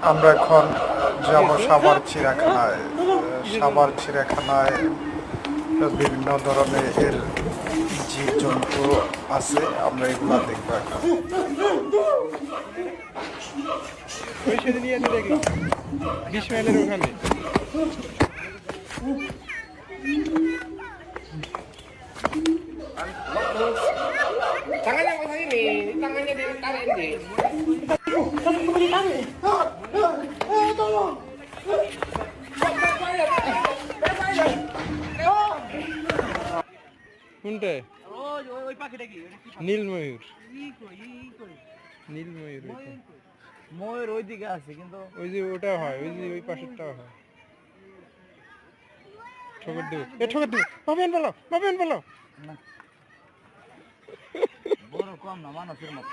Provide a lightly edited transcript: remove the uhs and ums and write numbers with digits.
আমরা এখন যাব সাভার চিড়িয়াখানায়। সাভার চিড়িয়াখানায় বিভিন্ন ধরনের জীবজন্তু আছে, আমরা এগুলো দেখবো এখন। Tangannya ke sini, tangannya ditarik ini. Tolong. কোনটা? ওই পাখিটা কি? নীল ময়ূর। নীল ময়ূর। ময়ূর ওইদিকে আছে কিন্তু ওই যে ওটা হয়, ওই যে ওই পাশেরটাও হয়। ঠোকর দেবো, ঠোকর দেবো। পাবেন বলো, পাবেন বলো। না বড় কম না মানুষের মতো।